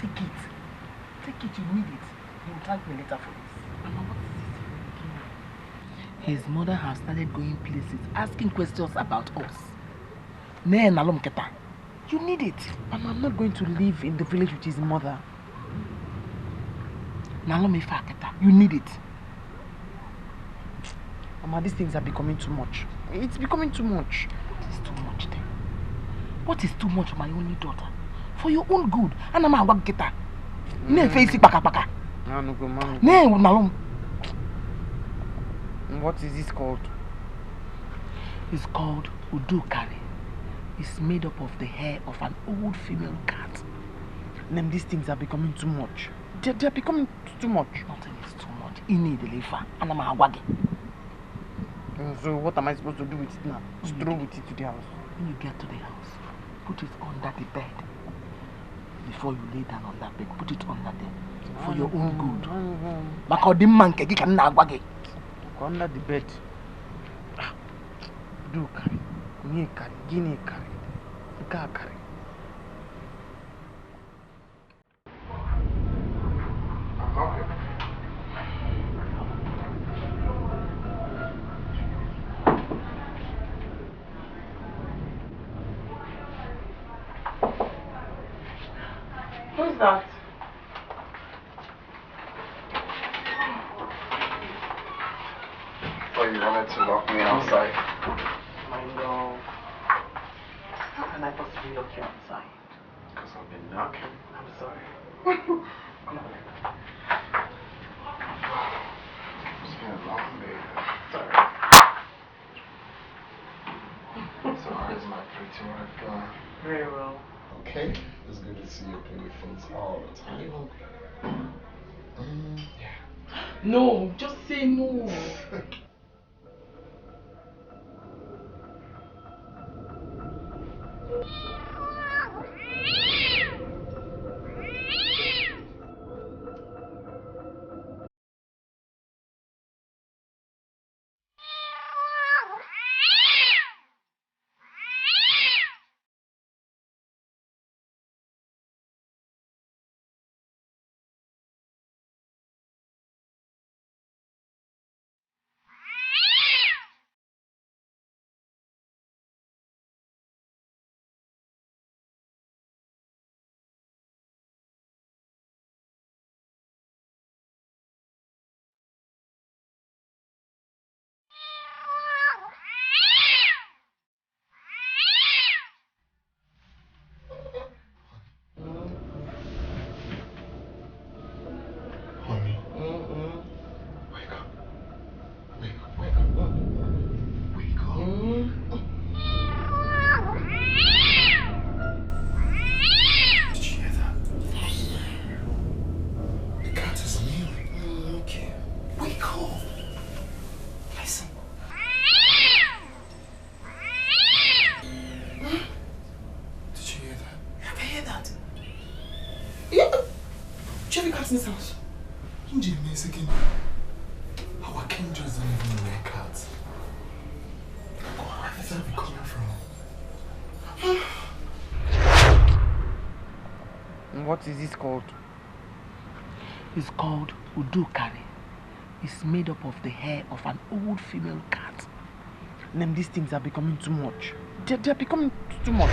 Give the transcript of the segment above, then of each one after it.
Take it. Take it, you need it. You will thank me later for this. Mama, what is this? His mother has started going places, asking questions about us. Ne nalom keta. You need it. Mama, I'm not going to live in the village with his mother. Nalom ifa keta. You need it. Mama, these things are becoming too much. It's becoming too much. What is too much then? What is too much for my only daughter? For your own good. And I'm a wag keta. Ne face paka paka. Ne nalom. What is this called? It's called Udukari. It's made up of the hair of an old female cat. Name, these things are becoming too much. They're becoming too much. Nothing is too much. Ini Edo and I'm a wagi. So what am I supposed to do with it now? Stroll with it to the house. When you get to the house, put it under the bed. Before you lay down on that bed, put it under there. For your own good. Under the bed. Do carry. Me carry. Guinea carry. Ika carry. Who's that? Oh, you wanted to lock me outside? My love. How can I possibly lock you outside? Because I've been knocking. I'm sorry. Come on. It's been a long day. Sorry. So how's my pretty wife going? Very well. Okay. It's good to see your pretty face all the time. Yeah. No, just say no. Honey. Wake up. Wake up, wake up. Wake up. Did you hear that? The cat is kneeling. Okay. Wake up. Listen. Did you hear that? Have you heard that? Yeah. Do you have a cat in this house? Jimmy, again. Our kindreds don't even wear cats. Where is that coming from? What is this called? It's called Udukari. It's made up of the hair of an old female cat. Name, these things are becoming too much. They're becoming too much.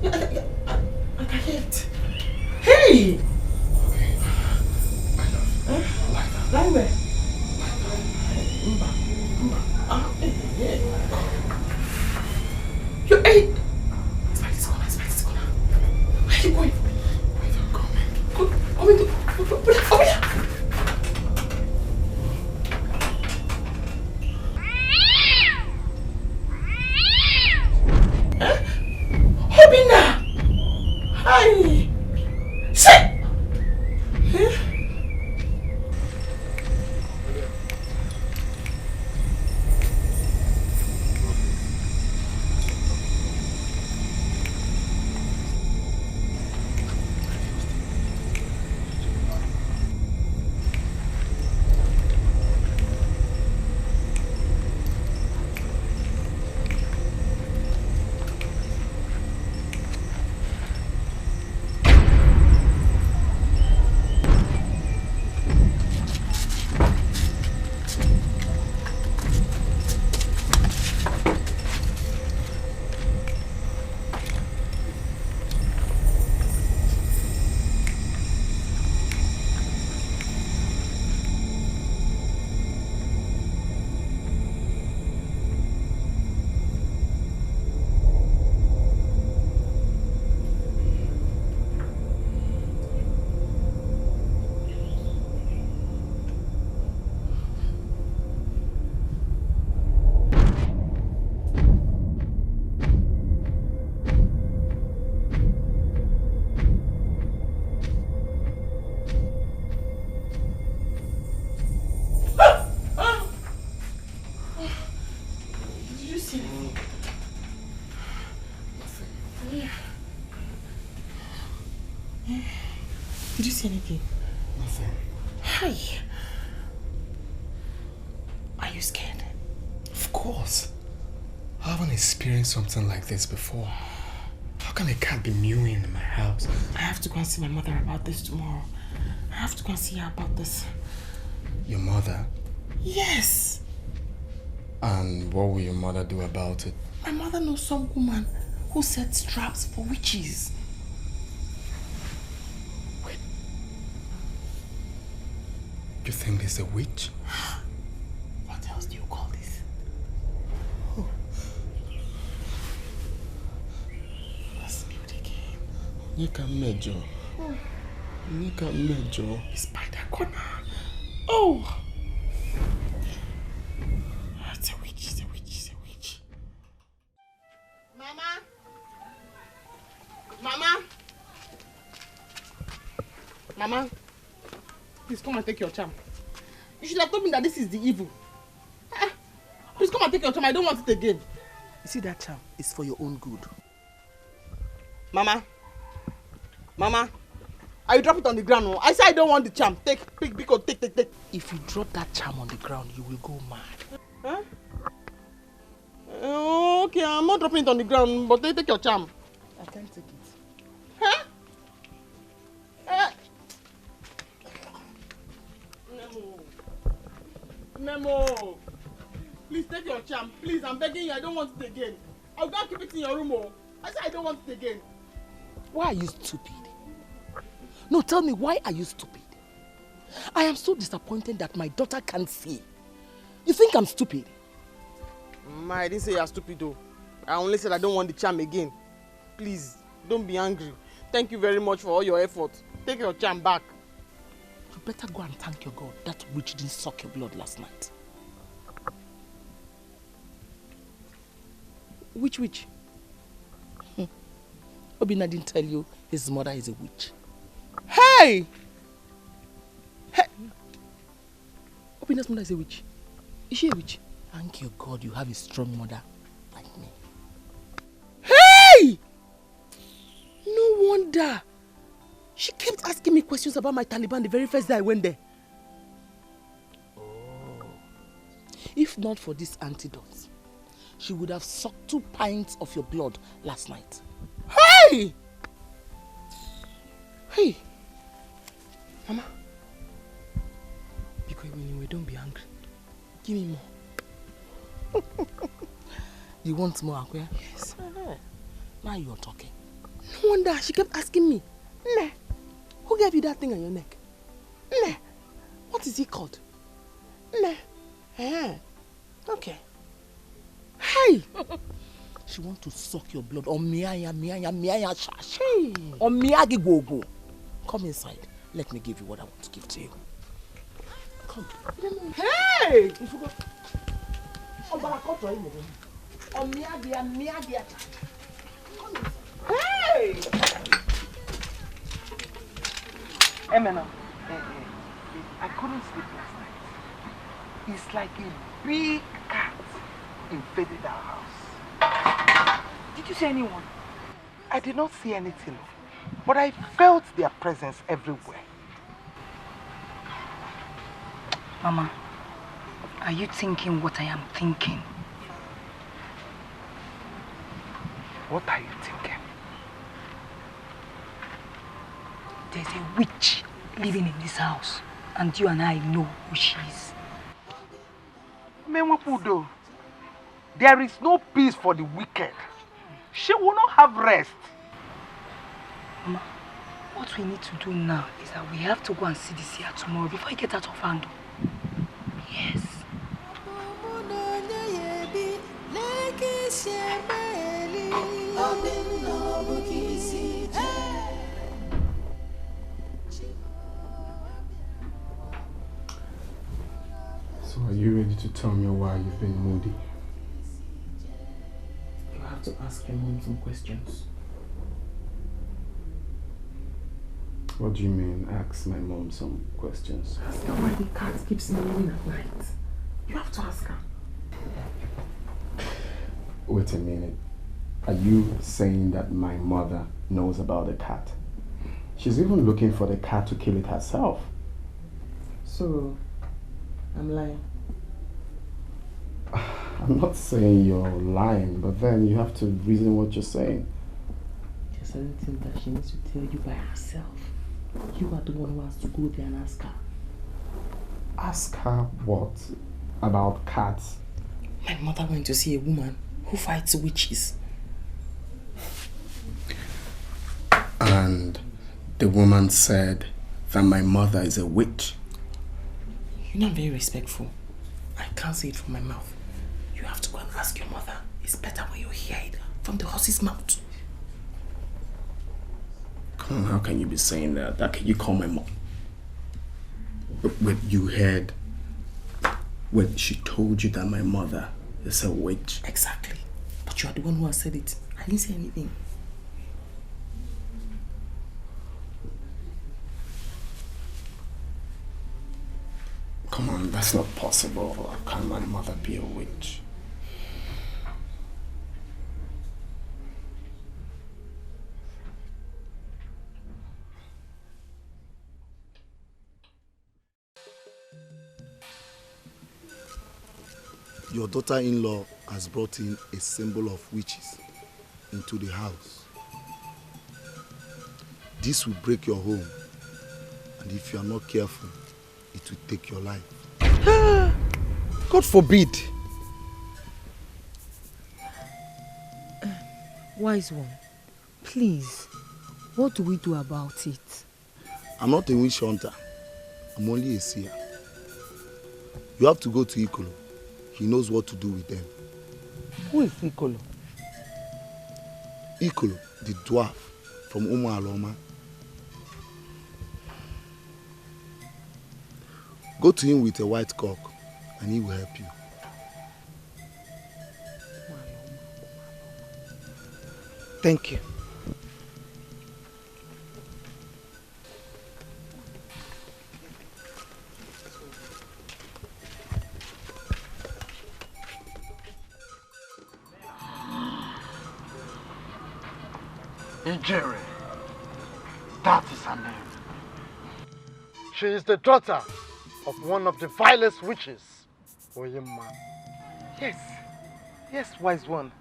I can hear it. Hey! Okay. I love you. Lie down. Lie where? You ate! Spider's gone. Where are you going? Wait, I'm coming. Over here! Obina! Hi! Say! see anything? Nothing. Hi. Are you scared? Of course. I haven't experienced something like this before. How can a cat be mewing in my house? I have to go and see my mother about this tomorrow. I have to go and see her about this. Your mother? Yes. And what will your mother do about it? My mother knows some woman who sets traps for witches. Wait. You think this is a witch? What else do you call this? Oh. Let's build again. Nika Mejo. Nika Mejo. It's by that corner. Oh! It's a witch, it's a witch, it's a witch. Mama! Mama! Mama! Please come and take your charm. You should have told me that this is the evil. Please come and take your charm. I don't want it again. You see, that charm is for your own good. Mama! Mama! I drop it on the ground. No? I say I don't want the charm. Take. If you drop that charm on the ground, you will go mad. Huh? Okay, I'm not dropping it on the ground, but take your charm. I can't take it. Huh? Memo! Please take your charm. Please, I'm begging you. I don't want it again. I'll go and keep it in your room. Oh. I said I don't want it again. Why are you stupid? No, tell me, why are you stupid? I am so disappointed that my daughter can't see. You think I'm stupid? Ma, I didn't say you're stupid though. I only said I don't want the charm again. Please, don't be angry. Thank you very much for all your efforts. Take your charm back. You better go and thank your God that witch didn't suck your blood last night. Which witch? Obina didn't tell you his mother is a witch. Hey! Hey! Obina's mother is a witch. Is she a witch? Thank you, God, you have a strong mother like me. Hey! No wonder. She kept asking me questions about my Taliban the very first day I went there. Oh. If not for this antidote, she would have sucked 2 pints of your blood last night. Hey! Hey! Mama. Because when you don't be angry. Give me more. You want more, Akwe? Yes. Now you're talking. No wonder she kept asking me, Nne, who gave you that thing on your neck? Nne, what is it called? Nne. Okay. Hey! She wants to suck your blood on miaya shash. Hey! On miyagi gogo. Come inside. Let me give you what I want to give to you. Come. Hey! Hey! Emena, I couldn't sleep last night. It's like a big cat invaded our house. Did you see anyone? I did not see anything, but I felt their presence everywhere. Mama, are you thinking what I am thinking? What are you thinking? There's a witch living in this house, and you and I know who she is. Menwapudo, there is no peace for the wicked. She will not have rest. Mama, what we need to do now is that we have to go and see the seer tomorrow before I get out of hand. Yes. So are you ready to tell me why you've been moody? You have to ask your mom some questions. What do you mean, ask my mom some questions? Ask her why the cat keeps moving at night. You have to ask her. Wait a minute. Are you saying that my mother knows about the cat? She's even looking for the cat to kill it herself. So, I'm lying. I'm not saying you're lying, but then you have to reason what you're saying. There's anything that she needs to tell you by herself. You are the one who has to go there and ask her. Ask her what? About cats? My mother went to see a woman who fights witches. And the woman said that my mother is a witch. You're not very respectful. I can't say it from my mouth. You have to go and ask your mother. It's better when you hear it from the horse's mouth. Come on, how can you be saying that? That can you call my mom? When you heard when she told you that my mother is a witch. Exactly. But you are the one who has said it. I didn't say anything. Come on, that's not possible. How can my mother be a witch? Your daughter-in-law has brought in a symbol of witches into the house. This will break your home, and if you are not careful, it will take your life. God forbid. Wise one, please, what do we do about it? I'm not a witch hunter. I'm only a seer. You have to go to Ikolo. He knows what to do with them. Who is Ikolo? Ikolo, the dwarf from Umu Aloma. Go to him with a white cock and he will help you. Thank you. Ijere. That is her name. She is the daughter of one of the vilest witches, Oyemma. Yes. Yes, wise one.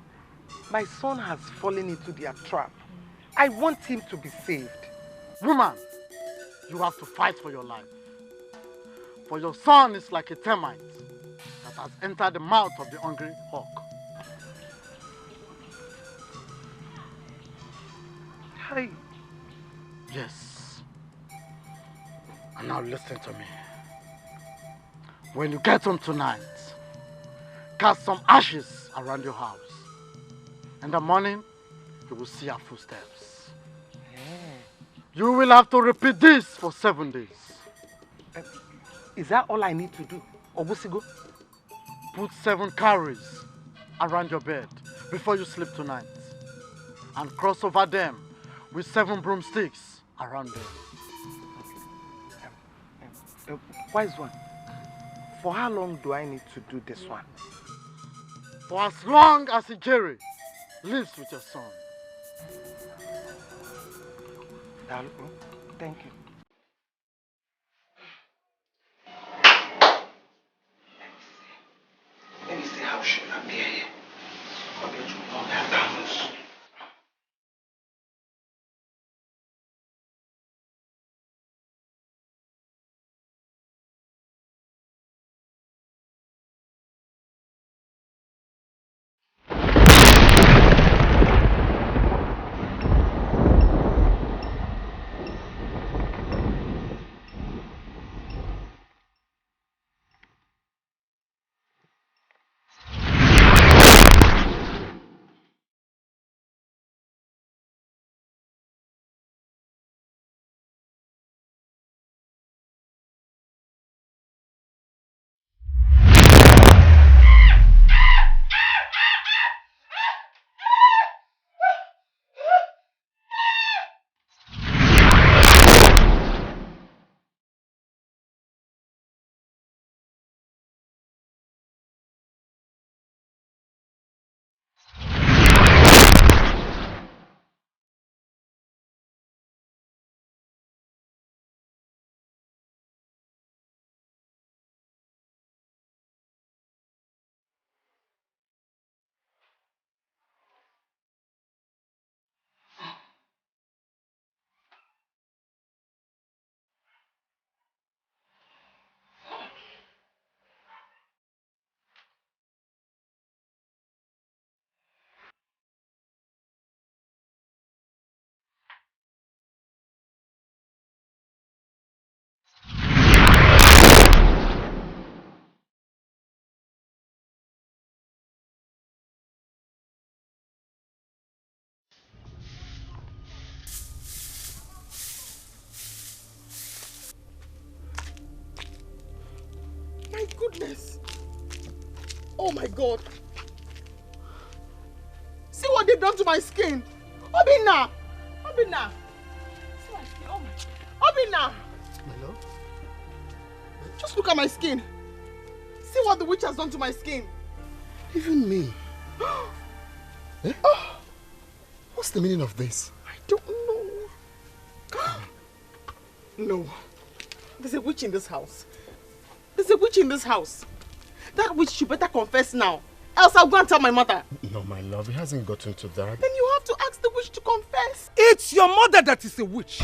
My son has fallen into their trap. I want him to be saved. Woman, you have to fight for your life. For your son is like a termite that has entered the mouth of the hungry hawk. Hey. Yes. And now listen to me. When you get home tonight, cast some ashes around your house. In the morning, you will see our footsteps. You will have to repeat this for 7 days. Is that all I need to do? Obusigo? Put 7 cowries around your bed before you sleep tonight. And cross over them with 7 broomsticks around them. Wise one, for how long do I need to do this one? For as long as Ijere lives with your son. Thank you. Let me see how she will appear here. Forget you all their diamonds. goodness. Oh my God. See what they've done to my skin. Obinna. Obinna. See my skin. Oh my. Obinna. My love? Just look at my skin. See what the witch has done to my skin. Even me. Eh? What's the meaning of this? I don't know. No. There's a witch in this house. There's a witch in this house. That witch should better confess now. Else I'll go and tell my mother. No, my love, it hasn't gotten to that. Then you have to ask the witch to confess. It's your mother that is a witch.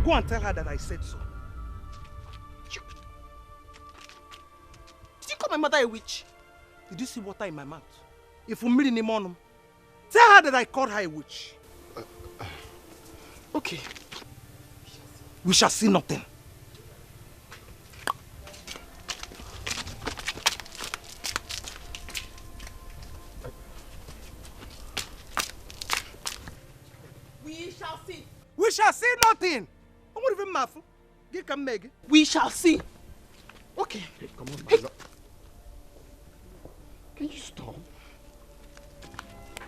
Go and tell her that I said so. Did you call my mother a witch? Did you see water in my mouth? If you meet in the morning, tell her that I called her a witch. Okay. We shall see nothing. We shall see. We shall see nothing. I'm not even mad. Get come Meg. We shall see. Okay. Hey, come on, my love. Can you stop?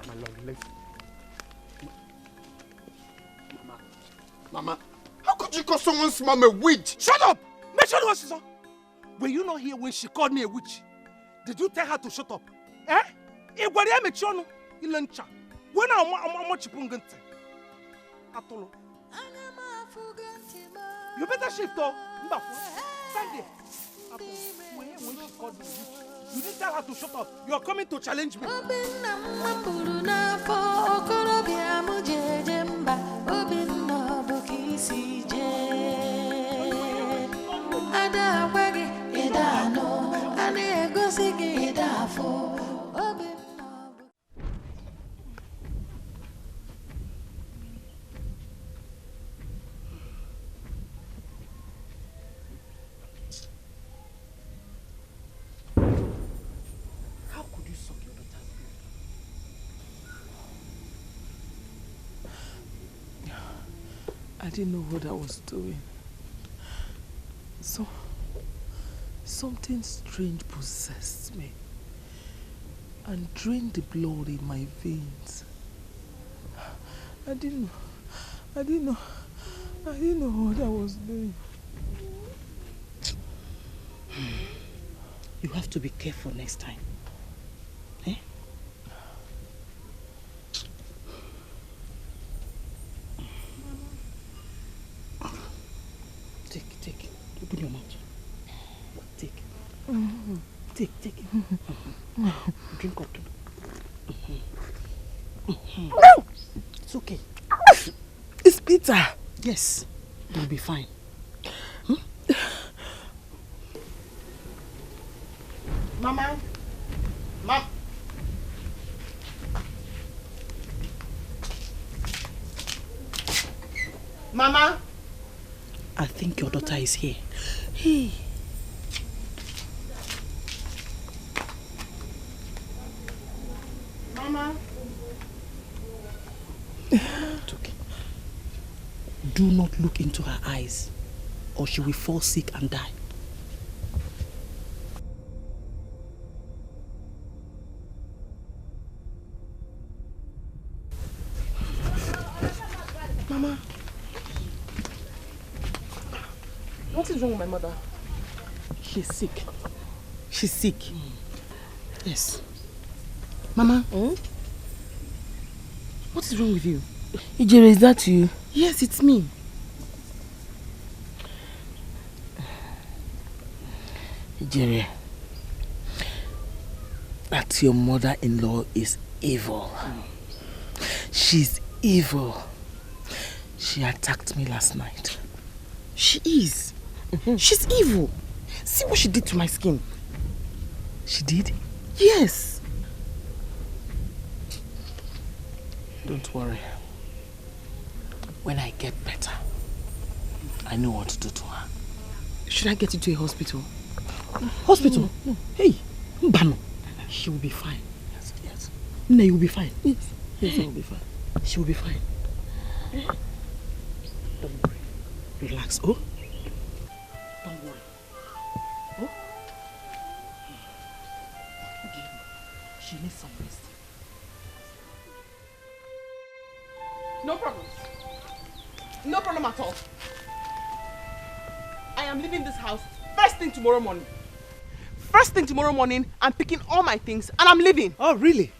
My love, listen. Mama, how could you call someone's mom a witch? Shut up! Make sure what she saw. Were you not here when she called me a witch? Did you tell her to shut up? Eh? You better shift though. Stand there. When she called me a witch, you didn't tell her to shut up. You're coming to challenge me. I didn't know what I was doing. Something strange possessed me and drained the blood in my veins. I didn't know what I was doing. You have to be careful next time. Eh? Take. Open your mouth. Take. Take. Drink water. It's okay. It's bitter. Yes, you'll be fine. Mama. Mama. I think your daughter is here. Hey. Mama. It's okay. Do not look into her eyes, or she will fall sick and die. Mama. What is wrong with my mother? She's sick. She's sick. Yes. Mama? What is wrong with you? Ijere, is that you? Yes, it's me. Ijere, that your mother-in-law is evil. She's evil. She attacked me last night. She is. She's evil. See what she did to my skin. She did? Yes. Don't worry. When I get better, I know what to do to her. Should I get you to a hospital? Hospital? No. Hey, Mbano. She will be fine. Yes. No, you will be fine. Yes, I will be fine. She will be fine. Don't worry. Relax, oh? Don't worry. Oh? She needs some rest. No problem. No problem at all. I am leaving this house first thing tomorrow morning. First thing tomorrow morning, I'm picking all my things and I'm leaving. Oh, really?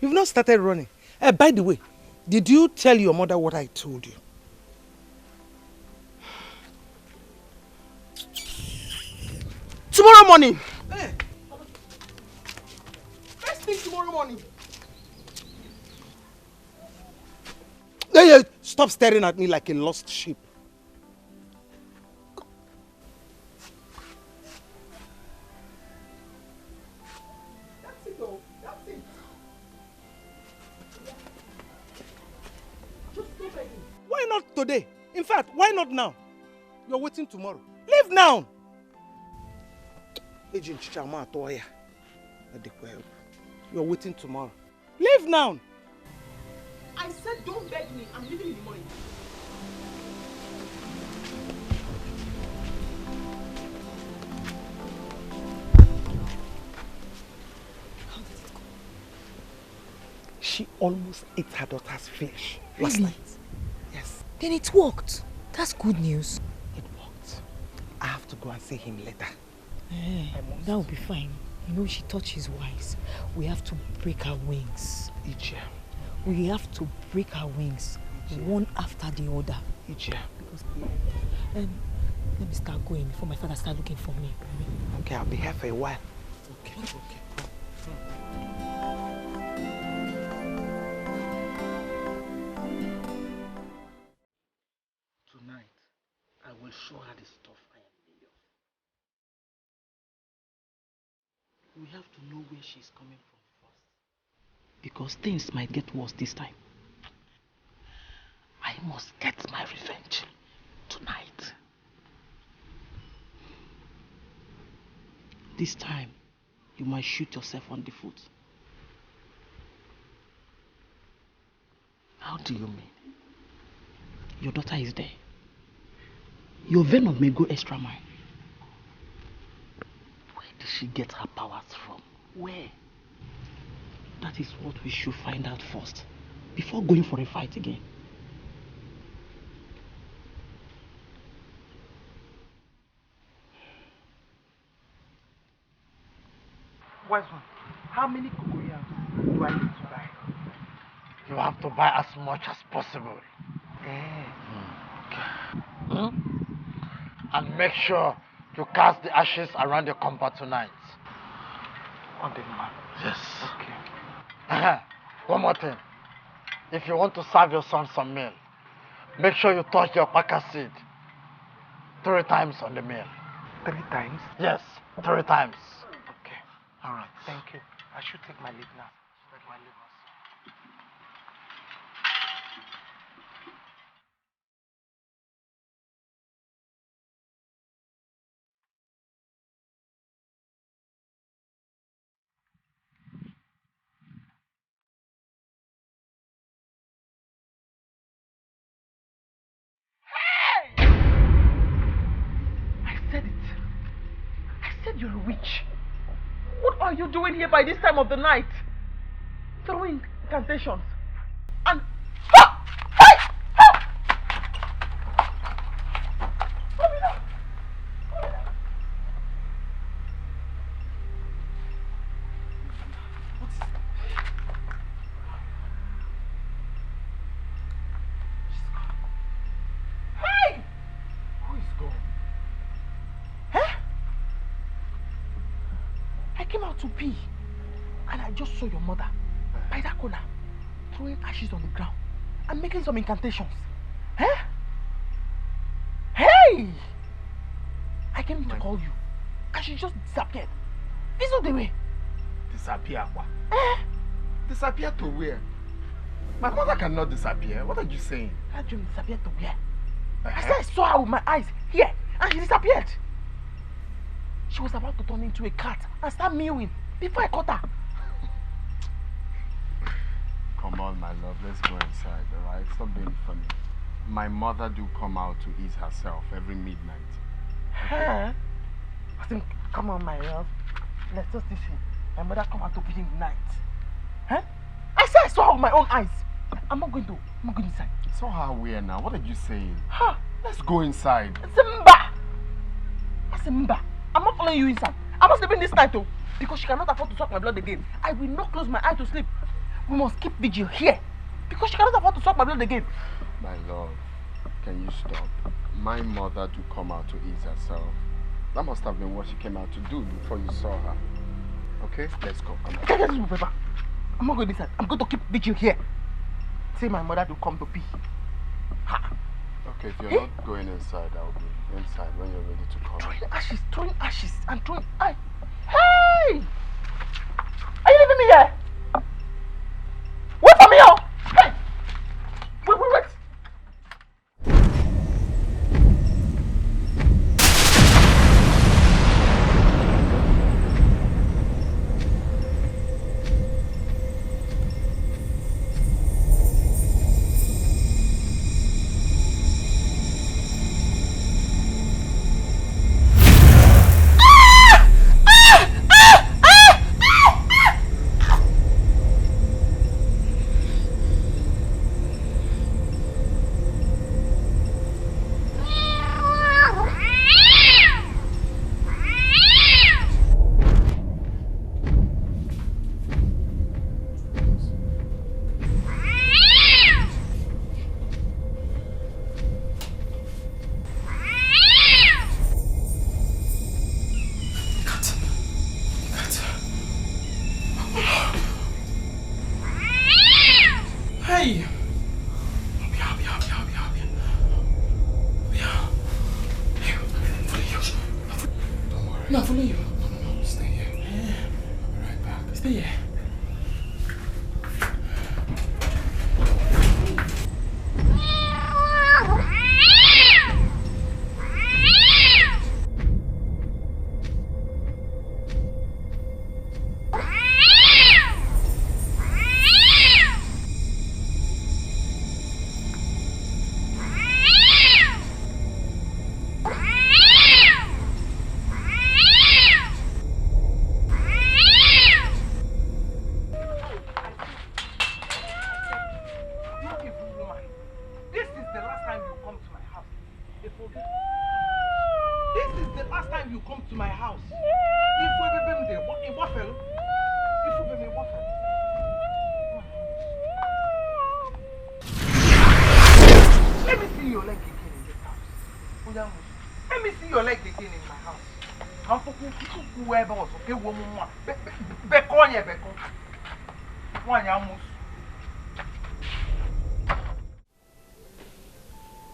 You've not started running. By the way, did you tell your mother what I told you? Tomorrow morning. First thing tomorrow morning. Hey, stop staring at me like a lost sheep. That's it though. That's it. Just go begging. Why not today? In fact, why not now? You're waiting tomorrow. Leave now! Agent Chichama Atoya. You're waiting tomorrow. Leave now! I said don't beg me. I'm leaving in the morning. How did it go? She almost ate her daughter's flesh last night. Yes. Then it worked. That's good news. It worked. I have to go and see him later. That will be fine. You know, she thought she's wise. We have to break her wings. Ije. We have to break her wings, one after the other. Ije. Because, let me start going before my father starts looking for me. Okay, I'll be here for a while. Okay. Tonight, I will show her the stuff I am made of. We have to know where she's coming from first. Because things might get worse this time. I must get my revenge tonight. This time, you might shoot yourself on the foot. How do you mean? Your daughter is there. Your venom may go extra mile. Where did she get her powers from? Where? That is what we should find out first, before going for a fight again. Wise one, how many cocoyams do I need to buy? You have to buy as much as possible. And make sure you cast the ashes around your compound tonight. On the man. Yes. Okay. One more thing. If you want to serve your son some meal, make sure you touch your paka seed 3 times on the meal. 3 times? Yes, 3 times. Okay. All right. Thank you. I should take my leave now. Take my leave also. I said you're a witch. What are you doing here by this time of the night? Throwing incantations. And... to pee, and I just saw your mother by that corner throwing ashes on the ground and making some incantations. Hey! I came to call you and she just disappeared. This is the way. Disappear what? Disappear to where? My mother cannot disappear. What are you saying? That dream disappeared to where? I said I saw her with my eyes here and she disappeared. She was about to turn into a cat and start mewing before I caught her. Come on, my love. Let's go inside, alright? Stop being funny. My mother do come out to ease herself every midnight. Okay? I think, come on, my love. Let's just listen. My mother come out to feed in the night. Huh? I said I saw her with my own eyes. I'm not going inside. Saw her where now? What are you saying? Huh? Let's go inside. Simba! Simba, I'm not following you inside. I'm not sleeping this night though. Because she cannot afford to suck my blood again. I will not close my eye to sleep. We must keep vigil here. Because she cannot afford to suck my blood again. My love, can you stop? My mother to come out to ease herself. That must have been what she came out to do before you saw her. Okay? Let's go. Come on. Get this paper. I'm not going inside. I'm going to keep vigil here. Say my mother to come to pee. Ha. Okay, if you're not going inside, I'll be inside when you're ready to come. Throwing ashes, and throwing. Hey! Are you leaving me here? Wait for me, oh! Hey! Wait!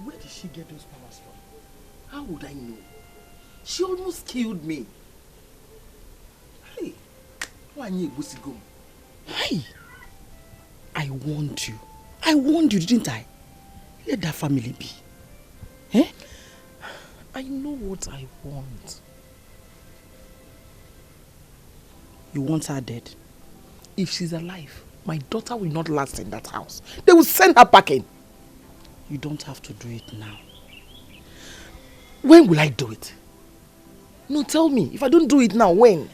Where did she get those powers from? How would I know? She almost killed me. Hey, hey, I warned you. I warned you, didn't I? Let that family be. Eh? I know what I want. You want her dead? If she's alive, my daughter will not last in that house. They will send her packing. You don't have to do it now. When will I do it? No, tell me. If I don't do it now, when?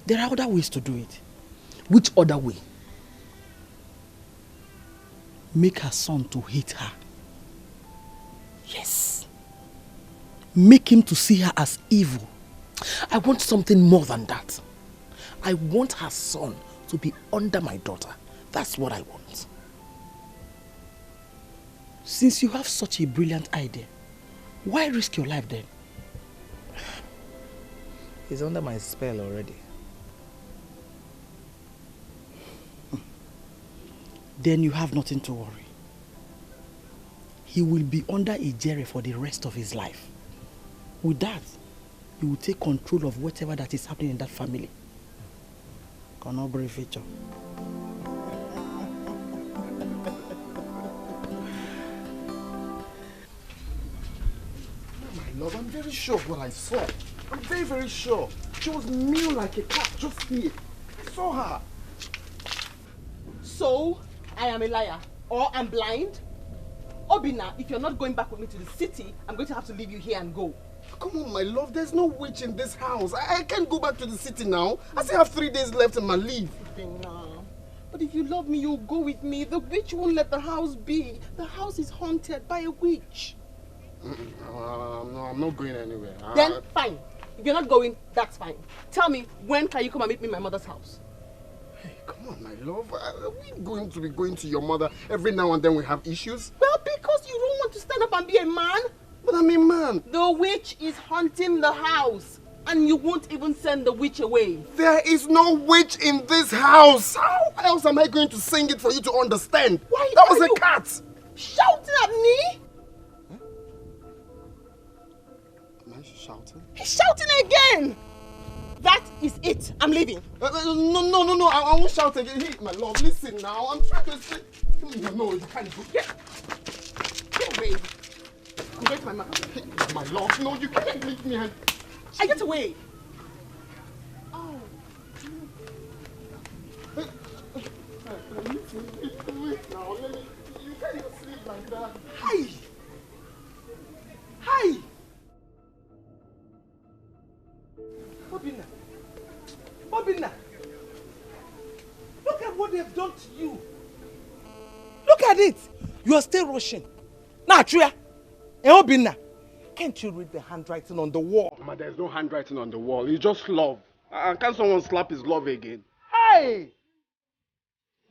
There are other ways to do it. Which other way? Make her son to hate her. Yes. Make him to see her as evil. I want something more than that. I want her son to be under my daughter. That's what I want. Since you have such a brilliant idea, why risk your life then? He's under my spell already. Then you have nothing to worry. He will be under a jury for the rest of his life. With that, you will take control of whatever that is happening in that family. Cannot break feature. My love, I'm very sure of what I saw. I'm very, very sure. She was mean like a cat, just here. I saw her. So, I am a liar, or I'm blind? Obina, if you're not going back with me to the city, I'm going to have to leave you here and go. Come on, my love. There's no witch in this house. I can't go back to the city now. I still have 3 days left in my leave. Nah. But if you love me, you'll go with me. The witch won't let the house be. The house is haunted by a witch. No, I'm not going anywhere. Then, fine. If you're not going, that's fine. Tell me, when can you come and meet me in my mother's house? Hey, come on, my love. Are we going to be going to your mother every now and then we have issues? Well, because you don't want to stand up and be a man. But I'm a man. The witch is haunting the house. And you won't even send the witch away. There is no witch in this house. How else am I going to sing it for you to understand? Why that was are a you cat. Shouting at me? Huh? Am I shouting? He's shouting again. That is it. I'm leaving. No. I won't shout again. Hey, my love, listen now. I'm trying to say. No, you can't go. Get away. I'm going to my mother. Hey, my love, no, you can't leave me. I get away. Oh. You can't even sleep like that. Hi. Obinna. Look at what they've done to you. Look at it. You are still rushing. Now, Tria. Obinna. Can't you read the handwriting on the wall? Mama, there's no handwriting on the wall. It's just love. And can someone slap his love again? Hey!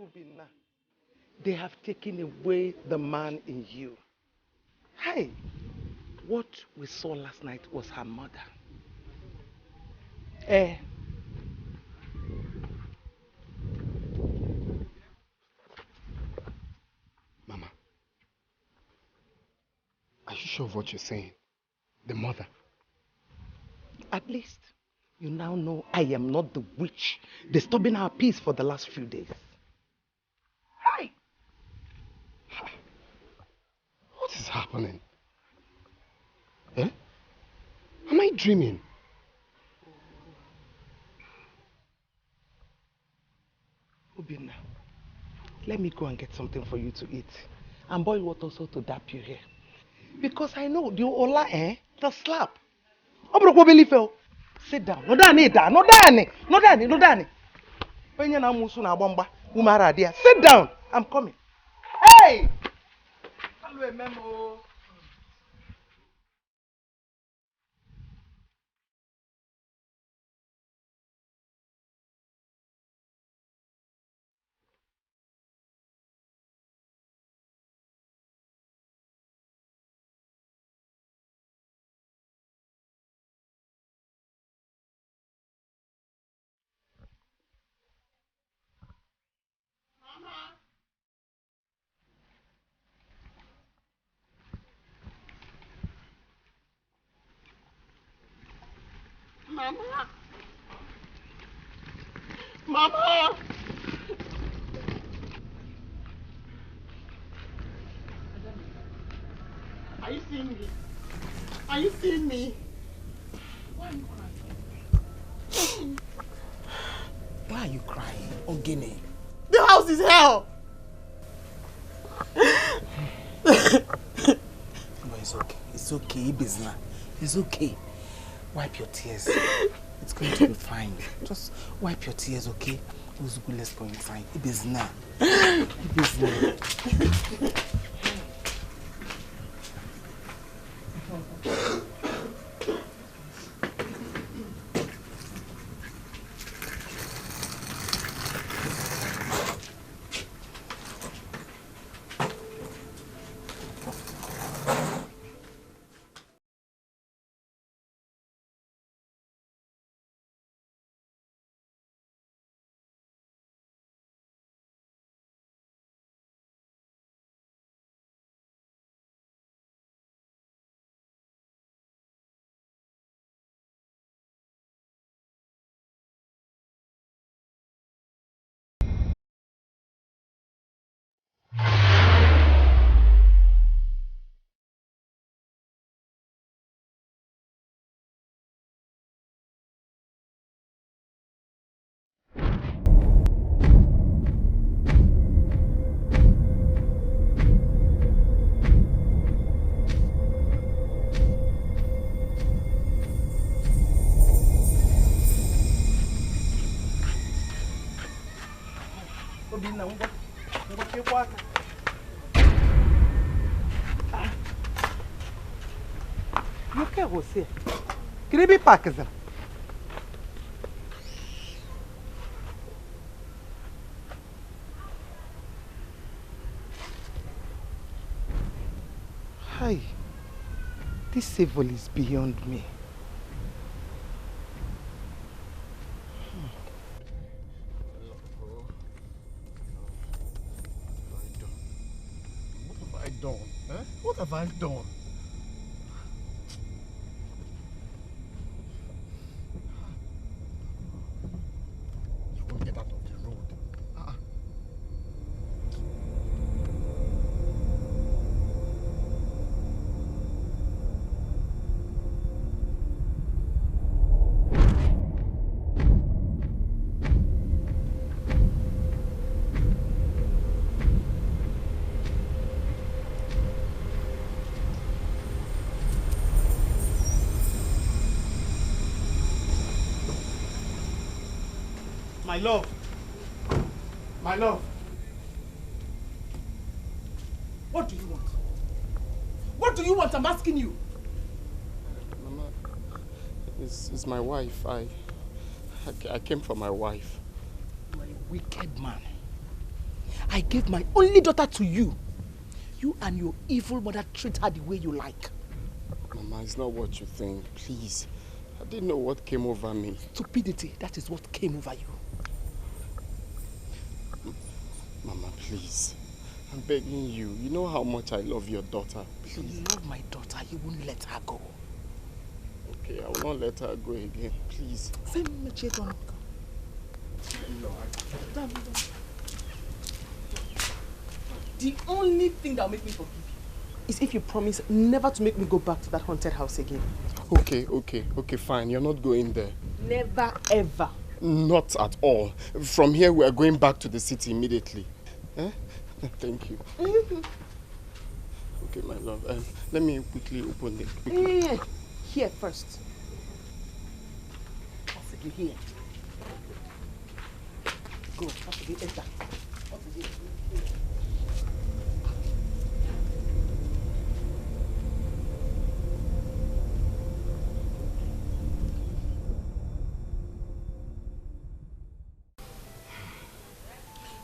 Obinna, they have taken away the man in you. Hey! What we saw last night was her mother. Mama, are you sure of what you're saying? The mother? At least, you now know I am not the witch disturbing our peace for the last few days. Hi! What is happening? Eh? Am I dreaming? Obinna, let me go and get something for you to eat. And boil water so to dap you here. Because I know the Ola, the slap. Sit down. No Dani. Sit down. I'm coming. Hey! Mama! Are you seeing me? Are you seeing me? Why are you crying, Ogene? The house is hell. No, it's okay. It's okay, Ibizna. It's okay. Wipe your tears. It's going to be fine. Just wipe your tears, okay? Let's go inside. Ibizna. You can't go see. Can you be packed? Hi. This evil is beyond me. What have I done? Huh? What have I done? You won't get out of the road. My love. My love. What do you want? What do you want? I'm asking you. Mama, it's my wife. I came for my wife. You are a wicked man. I gave my only daughter to you. You and your evil mother treat her the way you like. Mama, it's not what you think. Please. I didn't know what came over me. Stupidity, that is what came over you. Mama, please. I'm begging you. You know how much I love your daughter. Please. You love my daughter, you won't let her go. Okay, I will not let her go again. Please. The only thing that will make me forgive you is if you promise never to make me go back to that haunted house again. Okay, fine. You're not going there. Never, ever. Not at all. From here, we are going back to the city immediately. Eh? Thank you. Okay, my love. Let me quickly open it. Yeah. Here first. You here. Go. Enter.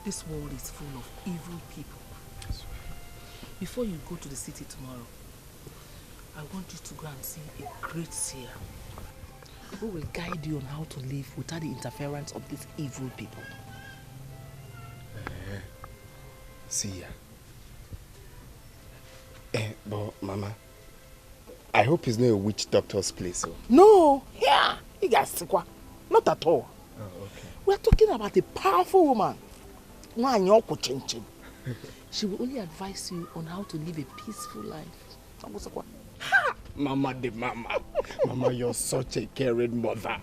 This world is full of evil people. Before you go to the city tomorrow, I want you to go and see a great seer who will guide you on how to live without the interference of these evil people. Seer. But Mama, I hope it's not a witch doctor's place. Oh. No, yeah, you guys, not at all. Oh, okay. We're talking about a powerful woman. She will only advise you on how to live a peaceful life. Mama de mama. Mama, you're such a caring mother.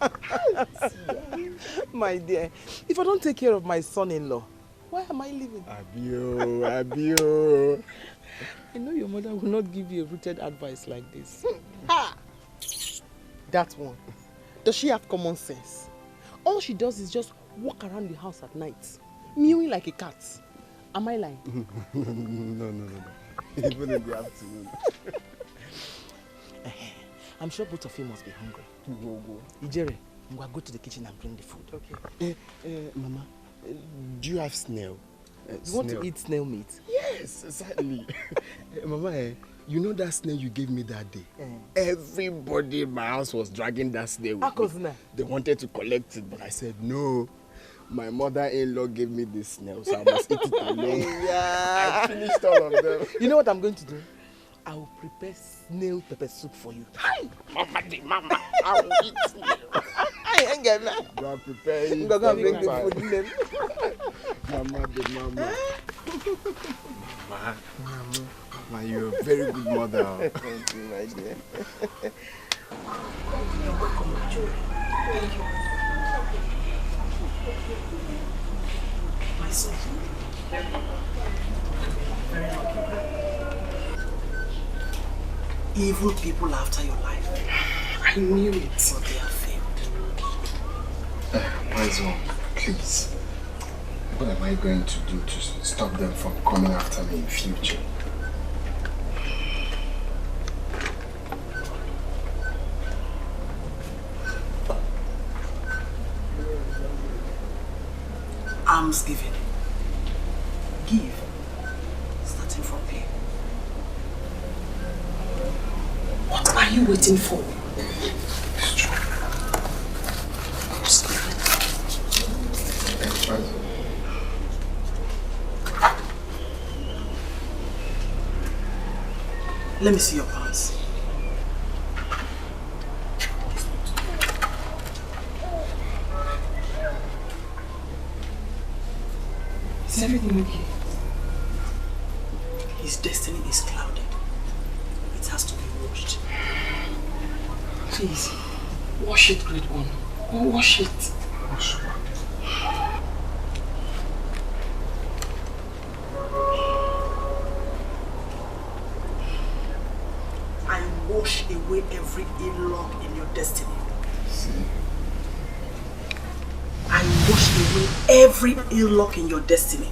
My dear, if I don't take care of my son-in-law, why am I living? Abio. I know your mother will not give you a rooted advice like this. That one. Does she have common sense? All she does is just walk around the house at night, mewing like a cat. Am I lying? No. Even in the afternoon. I'm sure both of you must be hungry. Go. Ijere, go to the kitchen and bring the food. Okay. Mama, do you have snail? You want to eat snail meat? Yes, exactly. Mama, you know that snail you gave me that day? Everybody in my house was dragging that snail with me. They wanted to collect it, but I said no. My mother-in-law gave me this snail, so I must eat it alone. Yeah. I finished all of them. You know what I'm going to do? I will prepare snail pepper soup for you. Hi! Mama, I will eat snail. I ain't getting that. Go and prepare it. Go and bring the food in them. Mama. Mama, you're a very good mother. Thank you, my dear. You're welcome, my children. Thank you. My son. Very lucky. Evil people after your life. I knew it. But they have failed. Wise one, please. What am I going to do to stop them from coming after me in future? Almsgiving. Give. Starting from here. What are you waiting for? It's true. Let me see your pants. Is everything okay? His destiny is clouded. It has to be washed. Please, wash it, great one. Wash it. Wash what? I wash away every ill luck in your destiny. See? I wash away every ill luck in your destiny.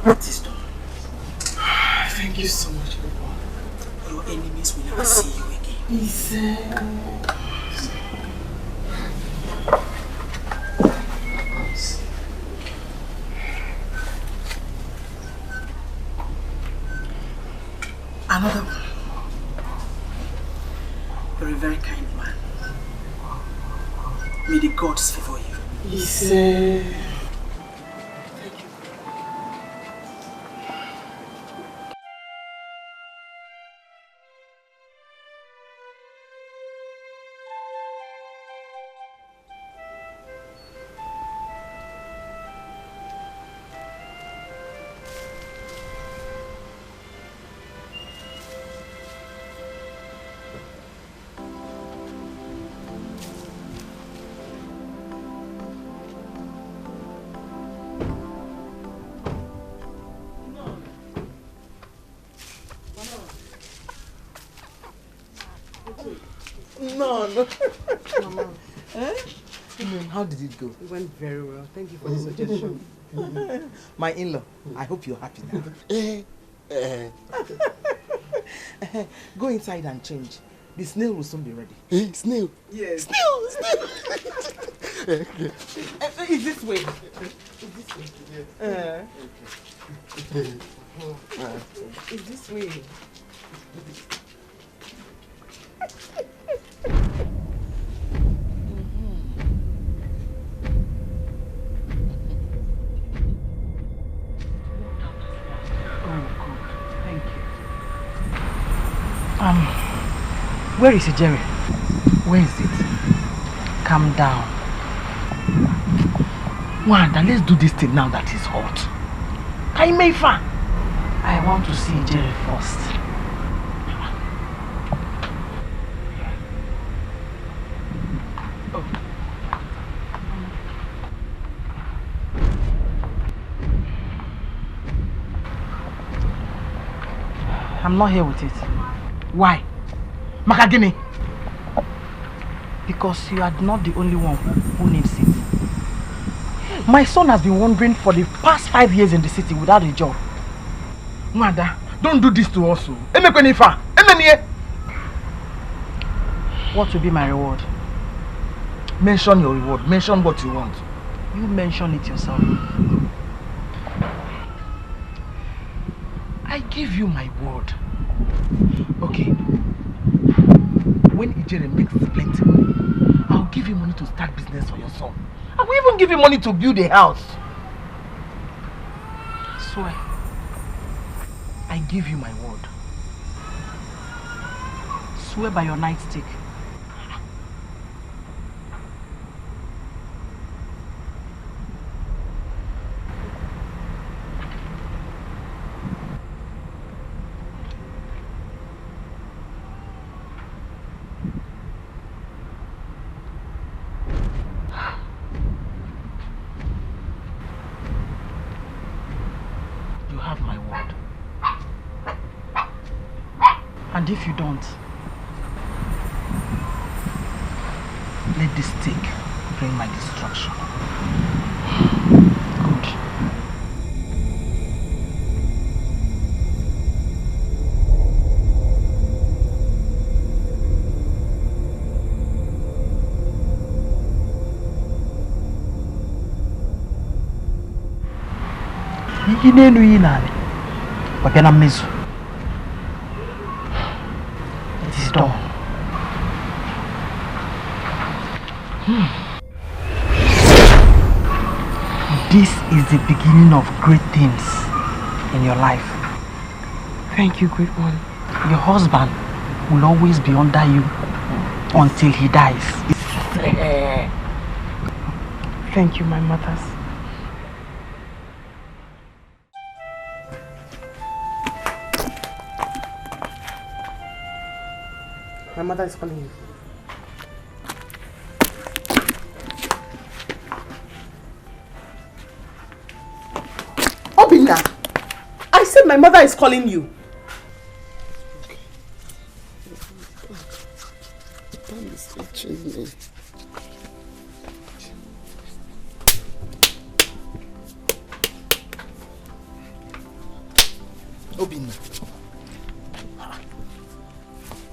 What is done? Thank you so much, Papa. Your enemies will never see you again. Please. Another one. You're a very kind man. May the gods favor you. Yes. No. Mama. How did it go? It went very well. Thank you for the suggestion. My in-law, I hope you're happy now. Go inside and change. The snail will soon be ready. Snail? Yes. Snail! Okay. It's this way. It's this way. It's this way. Where is it, Jerry? Where is it? Calm down. Wanda, let's do this thing now that is hot. Kaimeifa! I want to see Jerry first. I'm not here with it. Why? Makagini? Because you are not the only one who needs it. My son has been wandering for the past 5 years in the city without a job. Wanda, don't do this to us. What will be my reward? Mention your reward. Mention what you want. You mention it yourself. I give you my word. Okay. When Ijere makes plenty money, I'll give you money to start business for your son. I will even give you money to build a house. Swear. I give you my word. Swear by your nightstick. And if you don't, let this stick bring my destruction. Good. It is done. This is the beginning of great things in your life. Thank you, great one. Your husband will always be under you until he dies. Thank you, my mothers. My mother is calling you. Obinna! I said my mother is calling you. Palm is itching me. Obinna.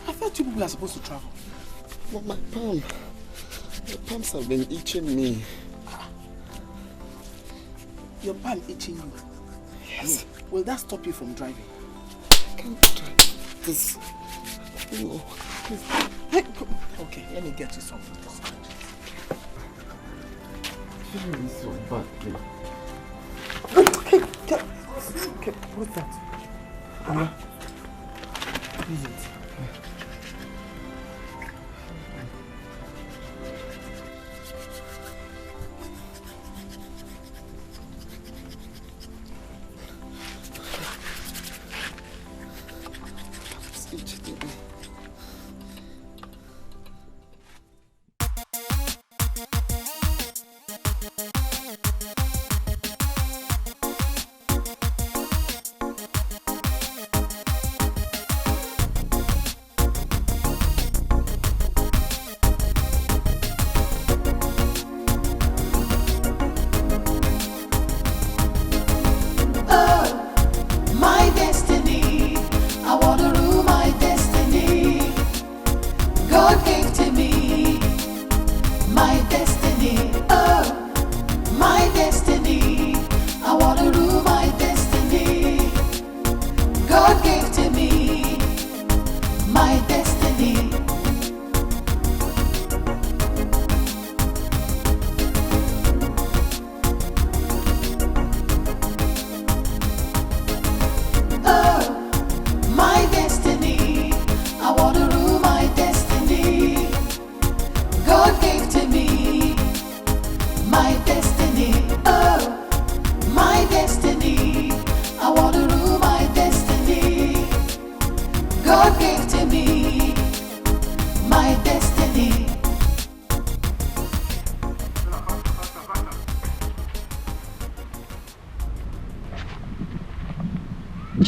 I thought you people are supposed to travel. But my palms have been itching me. Your palm itching you? Yes. Will that stop you from driving? I can't drive this. No. Okay, let me get you something to start. Feeling so badly. Okay, what's that? Use it.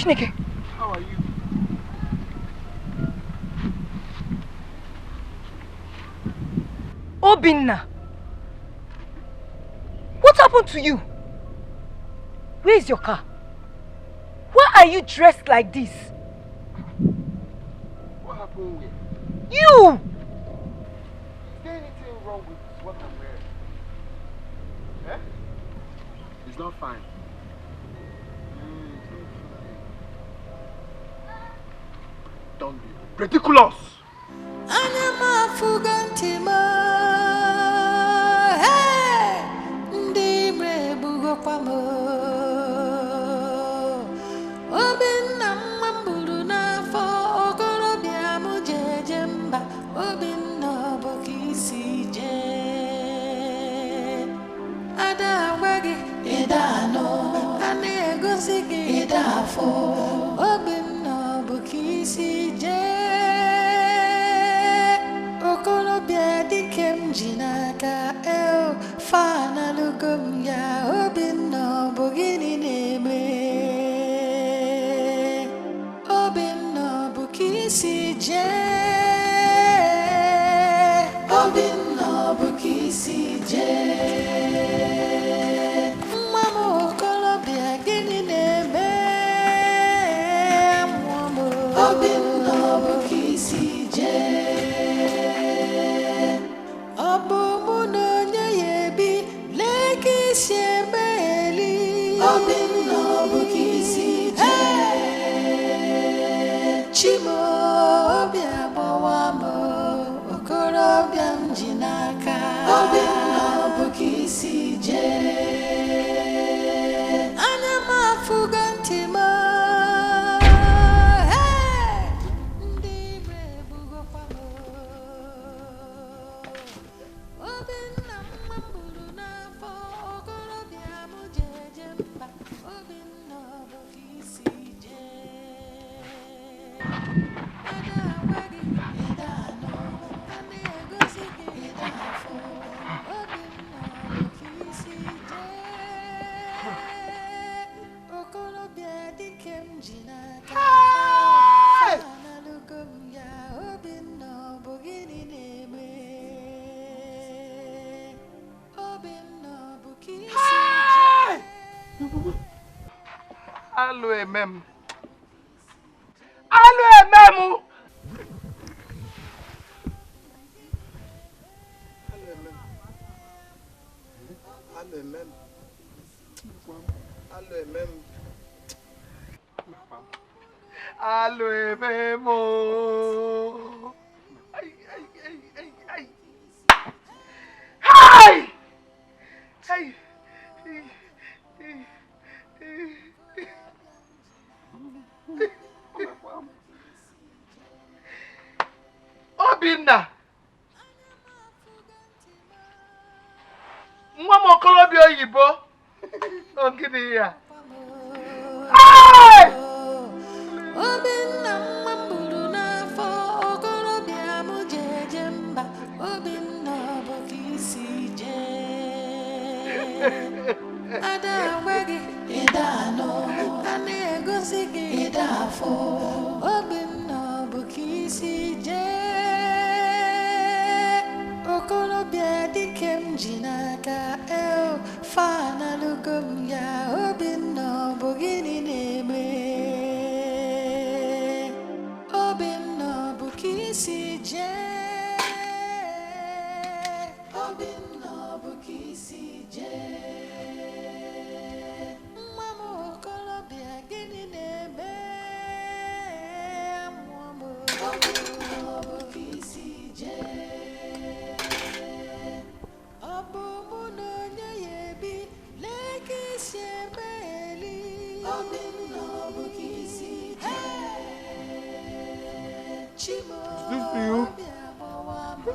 Dikeh. How are you? Obinna. What happened to you? Where is your car? Why are you dressed like this? What happened with you? Is there anything wrong with what I'm wearing? Eh? It's not fine. Don't be ridiculous! Obinna Bukisi Allo emem. Allo ememu. Allo ememo. Ay, ay, ay, ay, ay. Hi! Hey! Obinna! Nwa m okolobịa oyibo! Ogidi ya! Hey! Obinna nwa m buru n'afọ okorobịa m jeje mba Obinna bụ ka isi jee Ada agwa gị ịda anọ a na-egosi gị ịda afọ Obinna bụ ka isi jee okorobịa dike m ji n'aka fa analugo m ya Obinna bụ gịnị na-eme Obinna bụ ka isi jee Obinna bụ ka isi jee nwa m okorobịa gịnị na-eme amụọ m Obinna bụ ka isi jee ọ bụ mụ na onye ya ebi lee ka isi eme eli Obinna bụ ka isi jee Chimo bịa gbawa m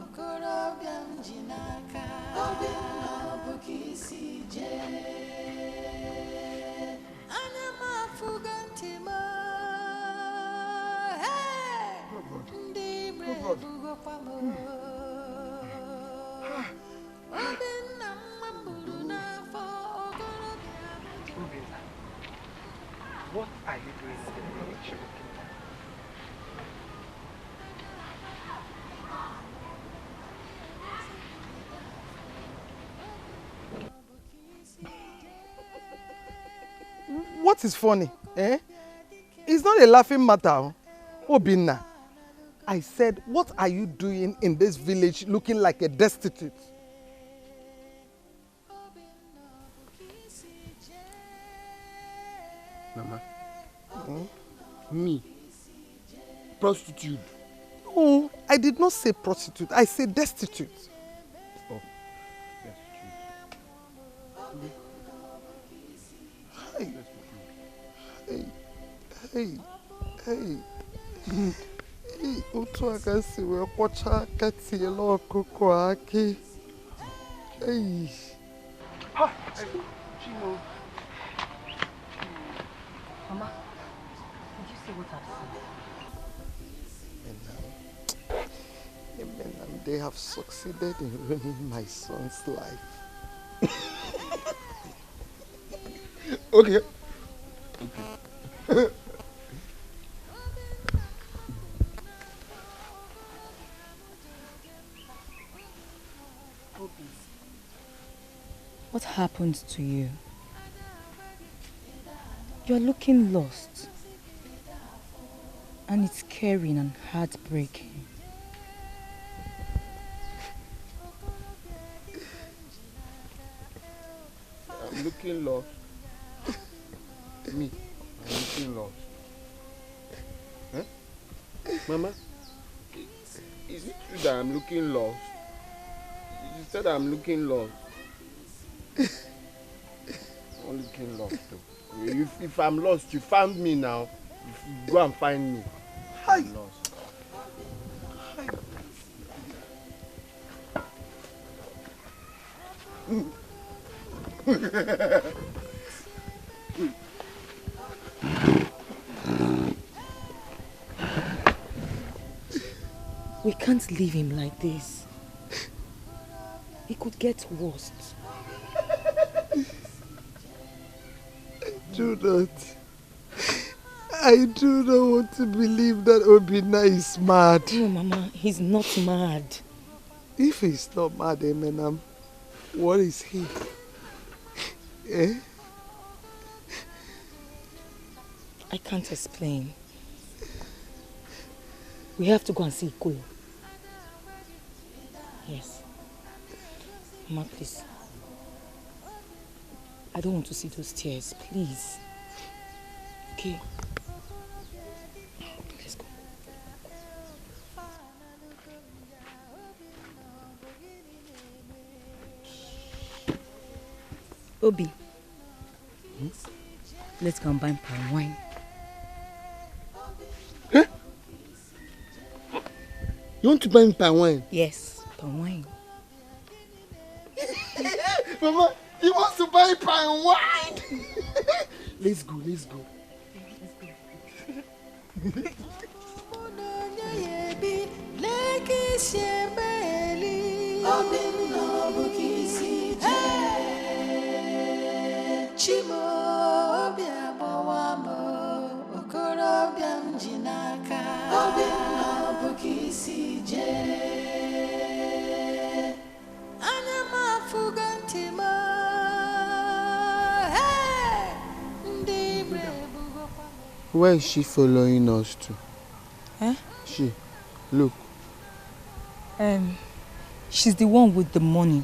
okorobịa m ji n'aka Obinna bụ ka isi jee anya m afụgo ntị m ndị ire ebugokwa m Obinna nwa m buru n'afọ okorobịa m ji What are you doing in the village? What is funny? Eh? It's not a laughing matter. Obinna, I said, what are you doing in this village looking like a destitute? Mama, me, prostitute. No, I did not say prostitute. I said destitute. Oh, destitute. Hey, otu aka si wee kwọcha aka tiela ọkụkọ akị. Hey. Chimo. Mama, did you see what I've seen? They have succeeded in ruining my son's life. Okay. What happened to you? You're looking lost. And it's scary and heartbreaking. I'm looking lost. Me, I'm looking lost. Huh? Mama, is it true that I'm looking lost? You said I'm looking lost. I'm looking lost though. If I'm lost, you found me now. Go and find me. I'm lost. We can't leave him like this. It could get worse. I do not want to believe that Obinna is mad. No, Mama, he's not mad. If he's not mad, Emenam, what is he? Eh? I can't explain. We have to go and see Ikoyo. Yes. Mama, please. I don't want to see those tears, please. Okay. Let's go. Obi. Let's go and buy palm wine. Huh? You want to buy me palm wine? Yes, palm wine. Mama, he wants to buy palm wine. Let's go, let's go. Where is she following us to? Huh? She, look. She's the one with the money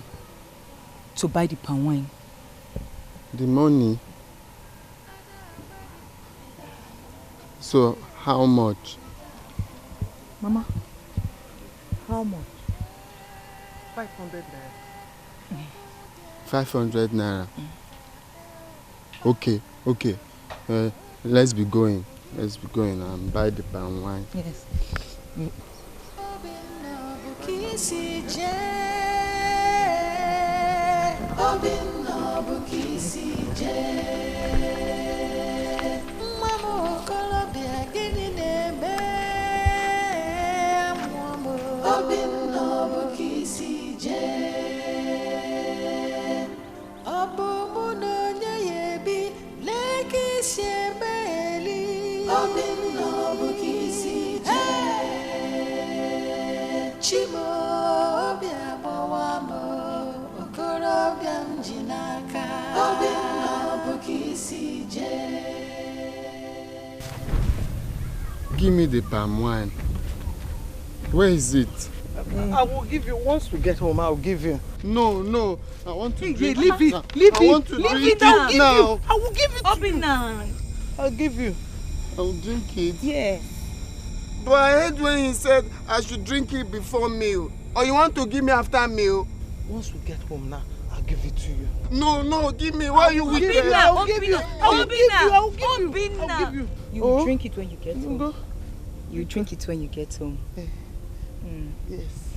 to buy the palm wine. The money? So, how much? Mama, how much? 500 naira. 500 naira. Okay, okay. Let's be going. Let's be going and buy the palm wine. Yes. Give me the palm wine. Where is it? I will give you, once we get home, I'll give you. No, no, I want to drink leave it. it, leave it. I want to leave drink it now. it now. I will give it to you. Now. I'll give you. I'll drink it. Yeah. But I heard when he said I should drink it before meal. Or you want to give me after meal? Once we get home now, I'll give it to you. No, no, give me. Why are you with me? I'll give you. I'll give you. I'll give you. You will drink it when you get home. Go. You drink it when you get home. Yes.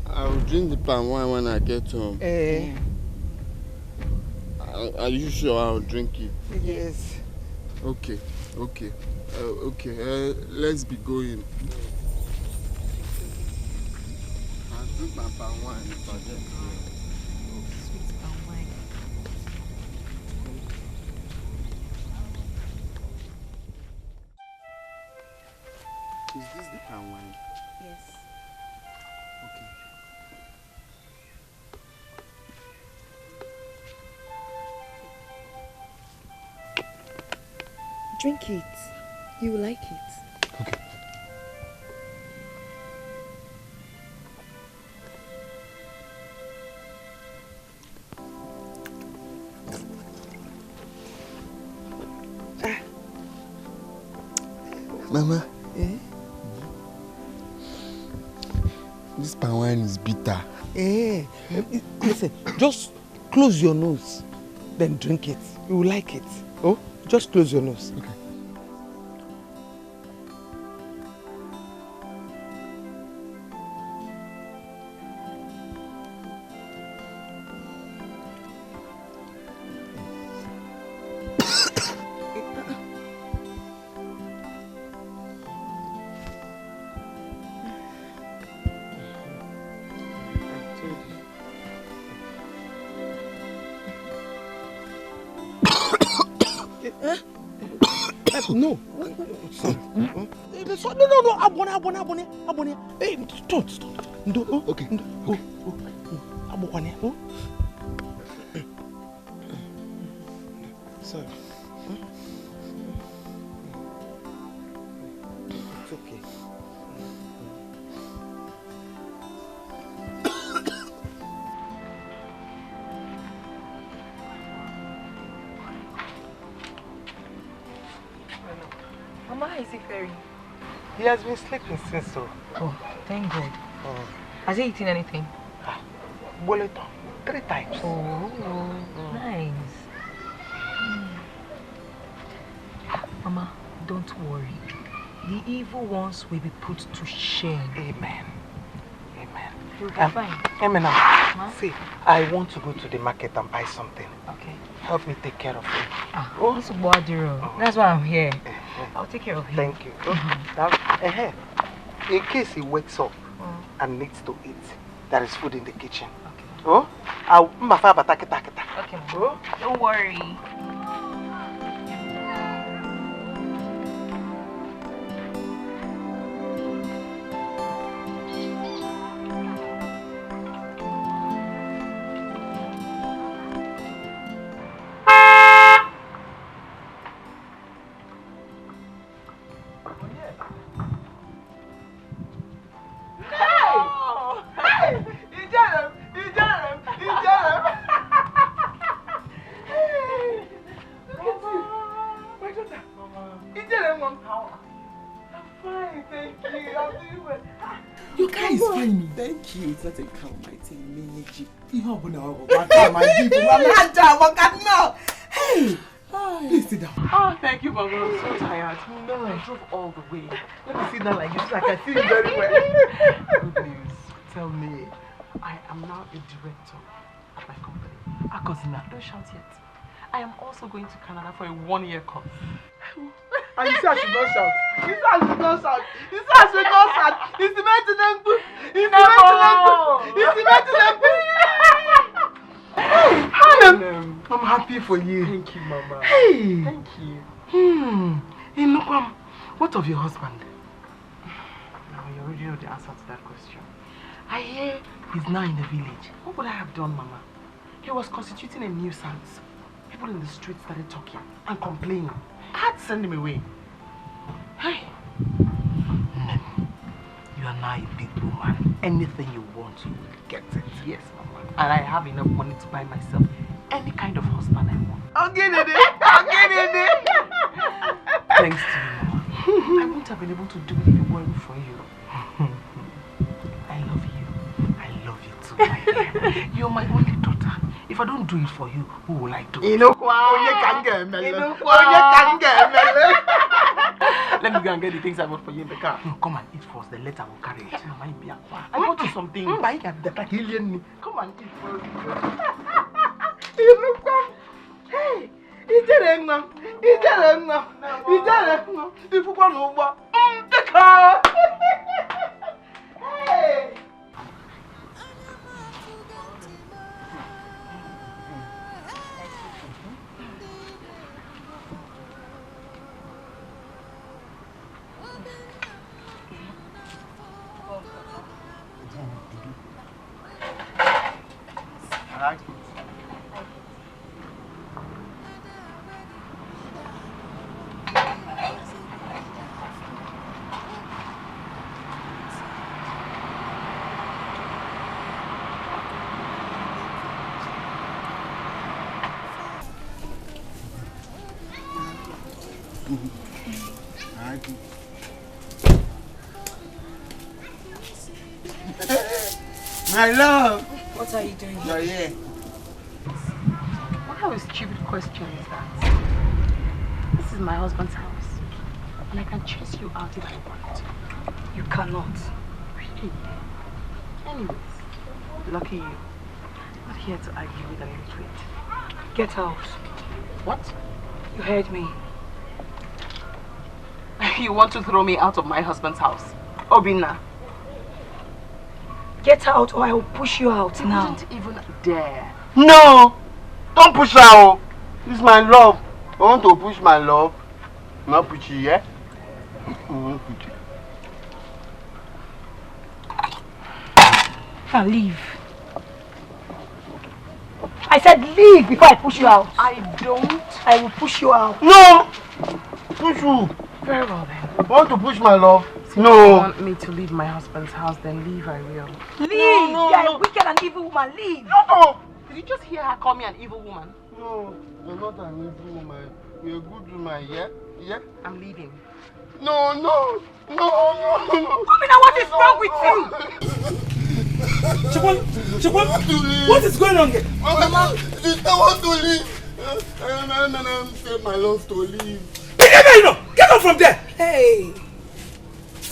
I will drink the palm wine when I get home. Are you sure I'll drink it? Yes. Okay, okay. Let's be going. I'll drink my palm wine if I get home. Sweet palm wine. Is this the palm wine? Yes. Okay. Drink it. You will like it. Okay. Mama. Eh? This palm wine is bitter. Eh? Listen, just close your nose, then drink it. You will like it. Oh, just close your nose. Okay. No. No. Abone. Hey, stop. No. Okay. Oh. Abone. Oh. Sorry. It's okay. Mama, how is he faring? He has been sleeping since so. Oh, thank God. Oh. Has he eaten anything? Boleto, 3 times. Oh, nice. Mama, don't worry. The evil ones will be put to shame. Amen. You'll be fine. Amen. Huh? See, I want to go to the market and buy something. Okay. Help me take care of him. That's why I'm here. I'll take care of him. Thank you. In case he wakes up and needs to eat, there is food in the kitchen. Okay. Oh? Okay, Mama. Don't worry. Your car is fine. Thank you. It's not a car, my thing. Hey! Please sit down. Oh, thank you, Mama. I'm so tired. No, I drove all the way. Let me sit down like this, like I feel very well. Good news. Tell me, I am now a director at my company. Akosina, don't shout yet. I am also going to Canada for a 1-year course. And you say I should not shout. You say I should not shout. You say I should not shout. It's the maintenance book. It's the maintenance book. I'm happy for you. Thank you, Mama. Hey. Thank you. Inukwam, what of your husband? No, you already know the answer to that question. I hear he's now in the village. What would I have done, Mama? He was constituting a nuisance. People in the street started talking and complaining. I had to send him away. Hey. You are now a big woman. Anything you want, you will get it. Yes, Mama. And I have enough money to buy myself any kind of husband I want. I'll get it. Thanks to you, Mama. I wouldn't have been able to do it if it weren't for you. I love you. I love you too, my dear. You're my only daughter. If I don't do it for you, who will I do it for? Let me go and get the things I bought for you in the car. No, come and eat first. The letter will carry it. Mama, I bought you something. Come and eat first. Hey, Hey! I like it. My love! What are you doing? You're here. What kind of stupid question is that? This is my husband's house. And I can chase you out if I want. You cannot. Really? Anyways, lucky you. Not here to argue with an illiterate. Get out. What? You heard me. You want to throw me out of my husband's house? Obinna. Get out or I will push you out You now. wouldn't even dare. No! Don't push her! This is my love. I want to push my love. Not push you, yeah? Push you. Now leave. I said leave before I push you out. I don't. I will push you out. No! Push you. Very well then. I want to push my love. If No. you want me to leave my husband's house, then leave I will. Leave! No, You're no. a wicked and evil woman. Leave! No! Did you just hear her call me an evil woman? No, you're not an evil woman. You're a good woman, yeah? Yeah? I'm leaving. No, no! No, no, no! Obinna, what is wrong with you? Chikwan, what is going on here? Mama, sister want to leave. I'm saying my love to leave. Get out from there! Hey!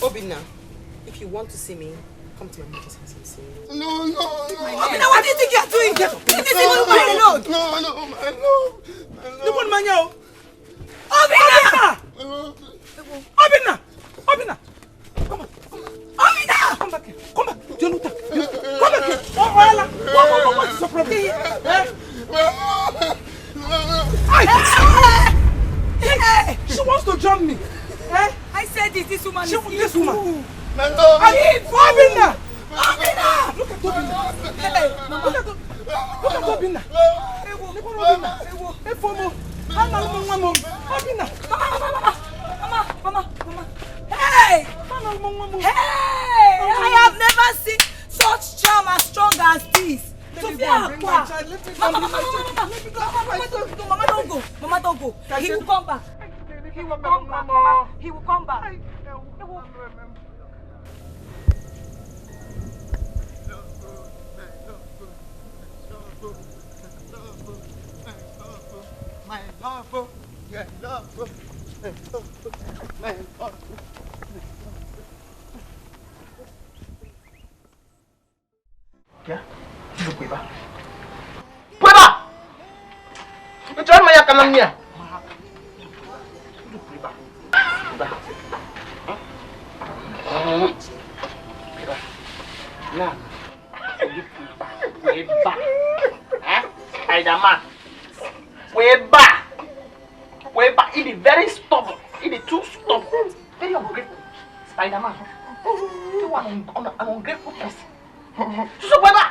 Obinna, if you want to see me, come to my mother's house and see me. No, no, no. Obinna, what do you think you're doing? Get up! Leave this woman alone! No, my love. Obinna! My love. Obinna! Obinna! Obinna! Come back here. Come back. Jonathan. Come back here. What is your problem? Hey! She wants to jump me. Eh? I said this woman This woman. My love. Obinna! Obinna! Look at Obinna. Hey, Mama. Look at Obinna. Obinna. Mama. Hey! Hey! I have never seen such charm as strong as this. Sophia, Mama, don't go. Mama, don't go. He will come back. He will come back, Mama. He will come back. My love. Yeah, love. My love. Yeah? Look, Weba. Weba! You trying my yakanam here? Look, Weba. Weba. Now, Weba. Eh? Spider-Man. Weba, it is very stubborn. It is too stubborn. Very ungrateful. Spider-Man. You are an ungrateful person. So Weba,